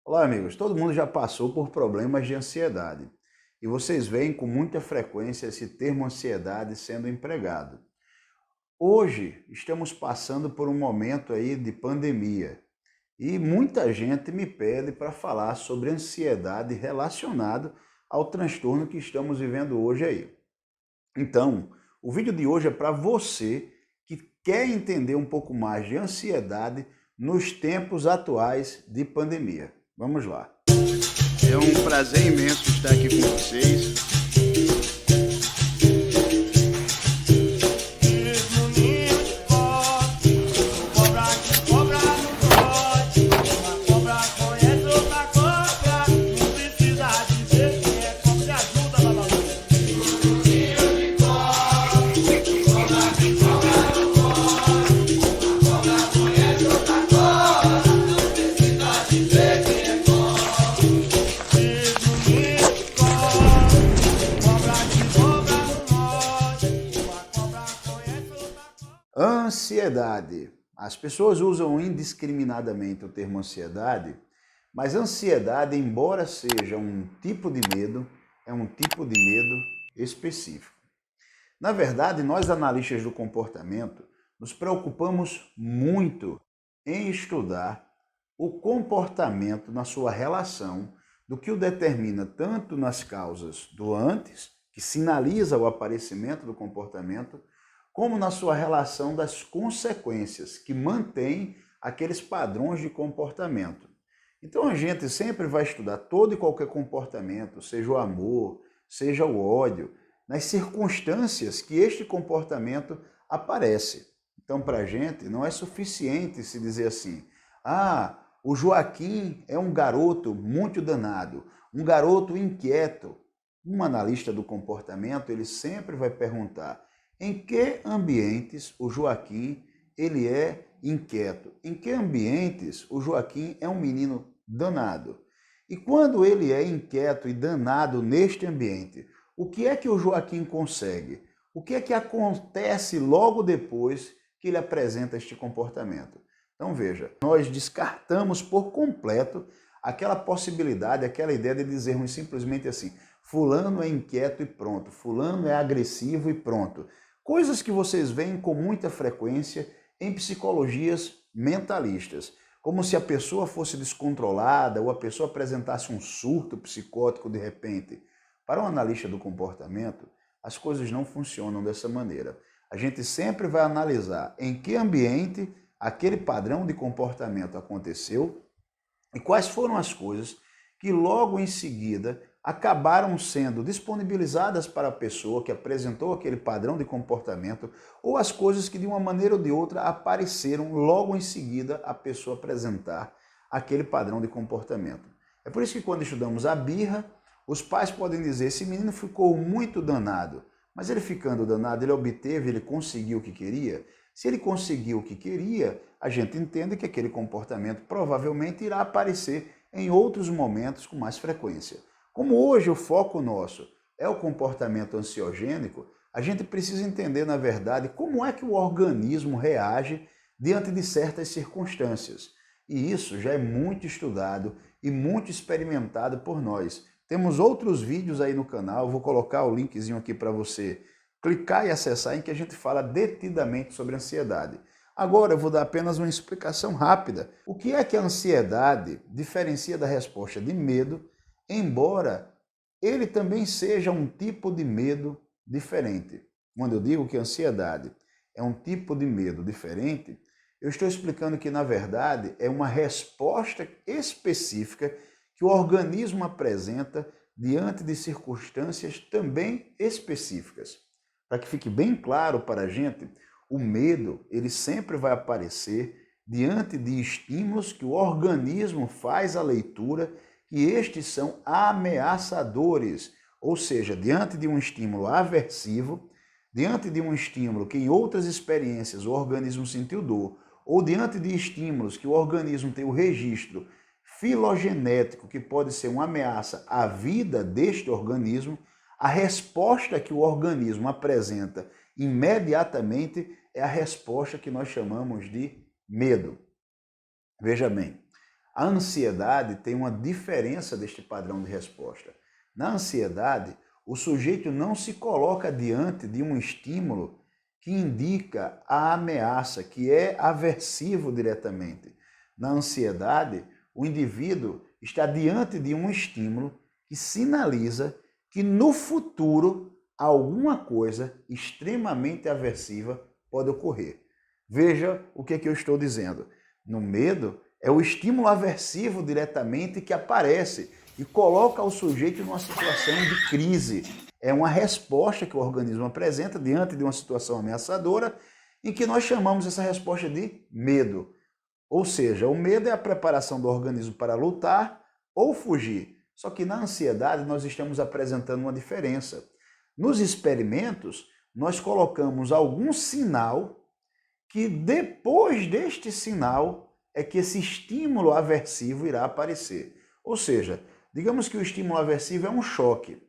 Olá, amigos. Todo mundo já passou por problemas de ansiedade e vocês veem com muita frequência esse termo ansiedade sendo empregado. Hoje estamos passando por um momento aí de pandemia e muita gente me pede para falar sobre ansiedade relacionado ao transtorno que estamos vivendo hoje aí. Então, o vídeo de hoje é para você que quer entender um pouco mais de ansiedade nos tempos atuais de pandemia. Vamos lá. É um prazer imenso estar aqui com vocês. Ansiedade. As pessoas usam indiscriminadamente o termo ansiedade, mas ansiedade, embora seja um tipo de medo, é um tipo de medo específico. Na verdade, nós analistas do comportamento nos preocupamos muito em estudar o comportamento na sua relação do que o determina tanto nas causas do antes, que sinaliza o aparecimento do comportamento, como na sua relação das consequências, que mantém aqueles padrões de comportamento. Então a gente sempre vai estudar todo e qualquer comportamento, seja o amor, seja o ódio, nas circunstâncias que este comportamento aparece. Então para a gente não é suficiente se dizer assim, o Joaquim é um garoto muito danado, um garoto inquieto. Um analista do comportamento, ele sempre vai perguntar em que ambientes o Joaquim ele é inquieto, em que ambientes o Joaquim é um menino danado. E quando ele é inquieto e danado neste ambiente, o que é que o Joaquim consegue? O que é que acontece logo depois que ele apresenta este comportamento? Então veja, nós descartamos por completo aquela possibilidade, aquela ideia de dizermos simplesmente assim, fulano é inquieto e pronto, fulano é agressivo e pronto. Coisas que vocês veem com muita frequência em psicologias mentalistas, como se a pessoa fosse descontrolada ou a pessoa apresentasse um surto psicótico de repente. Para um analista do comportamento, as coisas não funcionam dessa maneira. A gente sempre vai analisar em que ambiente aquele padrão de comportamento aconteceu e quais foram as coisas que logo em seguida acabaram sendo disponibilizadas para a pessoa que apresentou aquele padrão de comportamento ou as coisas que de uma maneira ou de outra apareceram logo em seguida a pessoa apresentar aquele padrão de comportamento. É por isso que quando estudamos a birra, os pais podem dizer, esse menino ficou muito danado, mas ele ficando danado, ele conseguiu o que queria? Se ele conseguiu o que queria, a gente entende que aquele comportamento provavelmente irá aparecer em outros momentos com mais frequência. Como hoje o foco nosso é o comportamento ansiogênico, a gente precisa entender, na verdade, como é que o organismo reage diante de certas circunstâncias. E isso já é muito estudado e muito experimentado por nós. Temos outros vídeos aí no canal, vou colocar o linkzinho aqui para você clicar e acessar, em que a gente fala detidamente sobre ansiedade. Agora eu vou dar apenas uma explicação rápida. O que é que a ansiedade diferencia da resposta de medo, embora ele também seja um tipo de medo diferente. Quando eu digo que a ansiedade é um tipo de medo diferente, eu estou explicando que, na verdade, é uma resposta específica que o organismo apresenta diante de circunstâncias também específicas. Para que fique bem claro para a gente, o medo ele sempre vai aparecer diante de estímulos que o organismo faz a leitura que estes são ameaçadores, ou seja, diante de um estímulo aversivo, diante de um estímulo que em outras experiências o organismo sentiu dor, ou diante de estímulos que o organismo tem o registro filogenético que pode ser uma ameaça à vida deste organismo, a resposta que o organismo apresenta imediatamente é a resposta que nós chamamos de medo. Veja bem, A ansiedade tem uma diferença deste padrão de resposta. Na ansiedade, o sujeito não se coloca diante de um estímulo que indica a ameaça, que é aversivo diretamente. Na ansiedade, o indivíduo está diante de um estímulo que sinaliza que no futuro alguma coisa extremamente aversiva pode ocorrer. Veja o que eu estou dizendo. No medo, é o estímulo aversivo diretamente que aparece e coloca o sujeito numa situação de crise. É uma resposta que o organismo apresenta diante de uma situação ameaçadora, em que nós chamamos essa resposta de medo. Ou seja, o medo é a preparação do organismo para lutar ou fugir. Só que na ansiedade nós estamos apresentando uma diferença. Nos experimentos, nós colocamos algum sinal que depois deste sinal é que esse estímulo aversivo irá aparecer. Ou seja, digamos que o estímulo aversivo é um choque.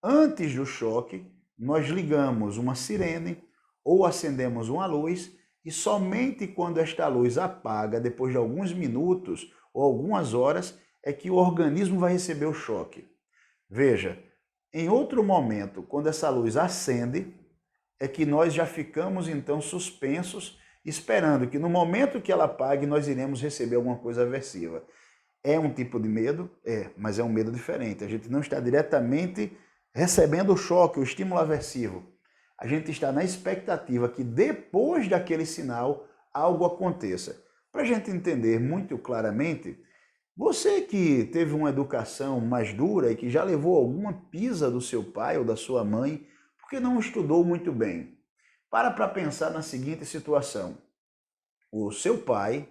Antes do choque, nós ligamos uma sirene ou acendemos uma luz e somente quando esta luz apaga, depois de alguns minutos ou algumas horas, é que o organismo vai receber o choque. Veja, em outro momento, quando essa luz acende, é que nós já ficamos então suspensos, esperando que no momento que ela apague, nós iremos receber alguma coisa aversiva. É um tipo de medo? É, mas é um medo diferente. A gente não está diretamente recebendo o choque, o estímulo aversivo. A gente está na expectativa que depois daquele sinal algo aconteça. Para a gente entender muito claramente, você que teve uma educação mais dura e que já levou alguma pisa do seu pai ou da sua mãe, porque não estudou muito bem. Para pensar na seguinte situação. O seu pai,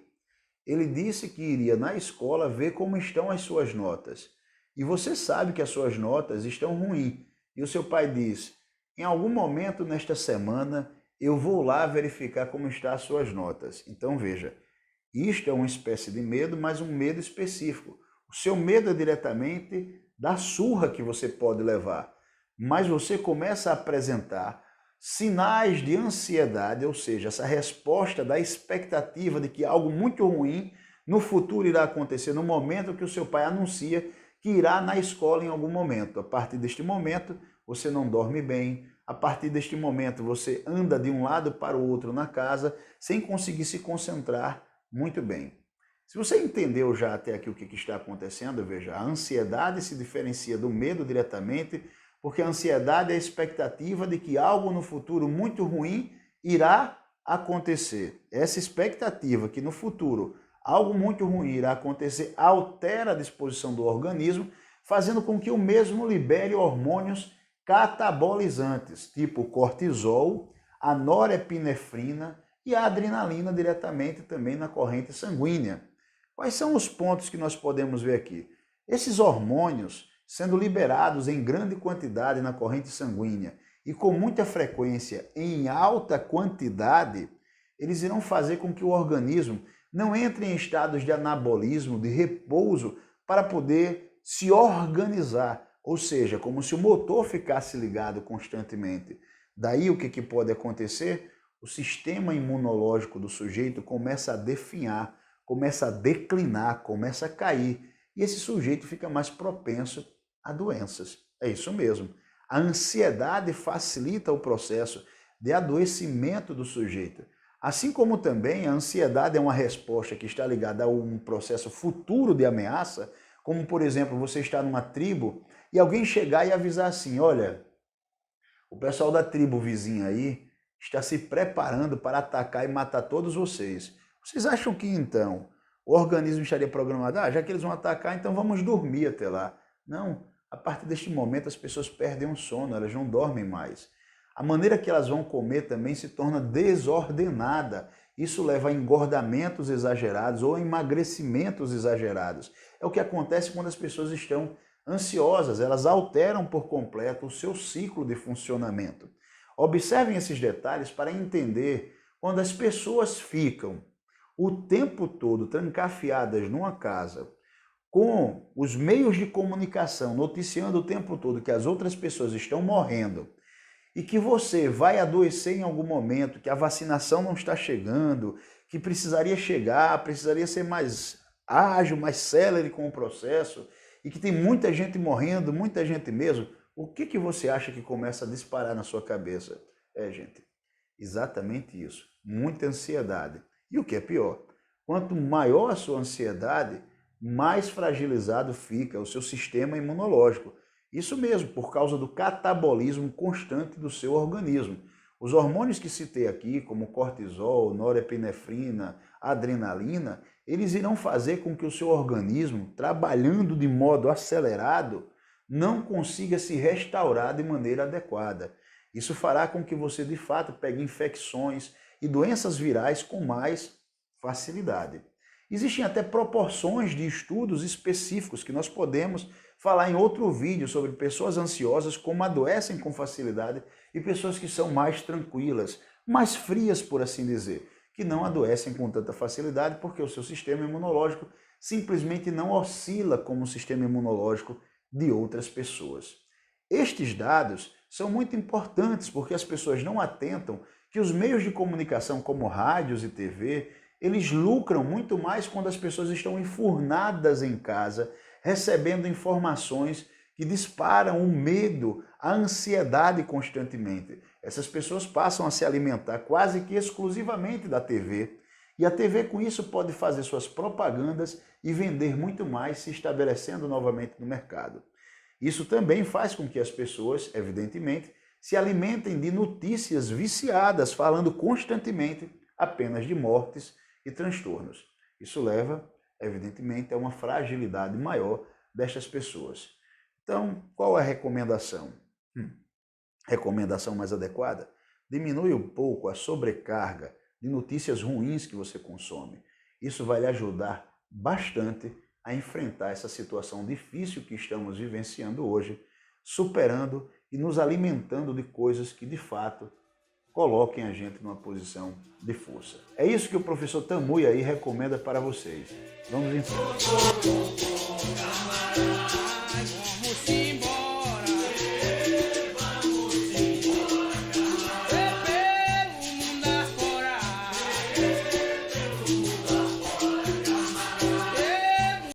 ele disse que iria na escola ver como estão as suas notas. E você sabe que as suas notas estão ruins. E o seu pai diz, em algum momento nesta semana, eu vou lá verificar como estão as suas notas. Então veja, isto é uma espécie de medo, mas um medo específico. O seu medo é diretamente da surra que você pode levar. Mas você começa a apresentar sinais de ansiedade, ou seja, essa resposta da expectativa de que algo muito ruim no futuro irá acontecer no momento que o seu pai anuncia que irá na escola em algum momento. A partir deste momento, você não dorme bem. A partir deste momento, você anda de um lado para o outro na casa sem conseguir se concentrar muito bem. Se você entendeu já até aqui o que está acontecendo, veja, a ansiedade se diferencia do medo diretamente, porque a ansiedade é a expectativa de que algo no futuro muito ruim irá acontecer. Essa expectativa que no futuro algo muito ruim irá acontecer altera a disposição do organismo, fazendo com que o mesmo libere hormônios catabolizantes, tipo cortisol, a norepinefrina e a adrenalina diretamente também na corrente sanguínea. Quais são os pontos que nós podemos ver aqui? Esses hormônios, sendo liberados em grande quantidade na corrente sanguínea e com muita frequência em alta quantidade, eles irão fazer com que o organismo não entre em estados de anabolismo, de repouso, para poder se organizar, ou seja, como se o motor ficasse ligado constantemente. Daí o que pode acontecer? O sistema imunológico do sujeito começa a definhar, começa a declinar, começa a cair, e esse sujeito fica mais propenso a doenças. É isso mesmo. A ansiedade facilita o processo de adoecimento do sujeito. Assim como também a ansiedade é uma resposta que está ligada a um processo futuro de ameaça, como por exemplo, você está numa tribo e alguém chegar e avisar assim, olha, o pessoal da tribo vizinha aí está se preparando para atacar e matar todos vocês. Vocês acham que então o organismo estaria programado? Já que eles vão atacar, então vamos dormir até lá. Não, a partir deste momento as pessoas perdem o sono, elas não dormem mais. A maneira que elas vão comer também se torna desordenada. Isso leva a engordamentos exagerados ou emagrecimentos exagerados. É o que acontece quando as pessoas estão ansiosas, elas alteram por completo o seu ciclo de funcionamento. Observem esses detalhes para entender quando as pessoas ficam o tempo todo trancafiadas numa casa, com os meios de comunicação noticiando o tempo todo que as outras pessoas estão morrendo e que você vai adoecer em algum momento, que a vacinação não está chegando, que precisaria chegar, precisaria ser mais ágil, mais célere com o processo e que tem muita gente morrendo, muita gente mesmo, o que você acha que começa a disparar na sua cabeça? Gente, exatamente isso, muita ansiedade. E o que é pior, quanto maior a sua ansiedade, mais fragilizado fica o seu sistema imunológico. Isso mesmo, por causa do catabolismo constante do seu organismo. Os hormônios que citei aqui, como cortisol, norepinefrina, adrenalina, eles irão fazer com que o seu organismo, trabalhando de modo acelerado, não consiga se restaurar de maneira adequada. Isso fará com que você, de fato, pegue infecções e doenças virais com mais facilidade. Existem até proporções de estudos específicos que nós podemos falar em outro vídeo sobre pessoas ansiosas, como adoecem com facilidade, e pessoas que são mais tranquilas, mais frias, por assim dizer, que não adoecem com tanta facilidade porque o seu sistema imunológico simplesmente não oscila como o sistema imunológico de outras pessoas. Estes dados são muito importantes porque as pessoas não atentam que os meios de comunicação como rádios e TV, eles lucram muito mais quando as pessoas estão enfurnadas em casa, recebendo informações que disparam o medo, a ansiedade constantemente. Essas pessoas passam a se alimentar quase que exclusivamente da TV, e a TV com isso pode fazer suas propagandas e vender muito mais, se estabelecendo novamente no mercado. Isso também faz com que as pessoas, evidentemente, se alimentem de notícias viciadas, falando constantemente apenas de mortes e transtornos. Isso leva, evidentemente, a uma fragilidade maior destas pessoas. Então, qual é a recomendação? Recomendação mais adequada? Diminui um pouco a sobrecarga de notícias ruins que você consome. Isso vai lhe ajudar bastante a enfrentar essa situação difícil que estamos vivenciando hoje, superando e nos alimentando de coisas que, de fato, coloquem a gente numa posição de força. É isso que o professor Tamuia aí recomenda para vocês. Vamos em frente.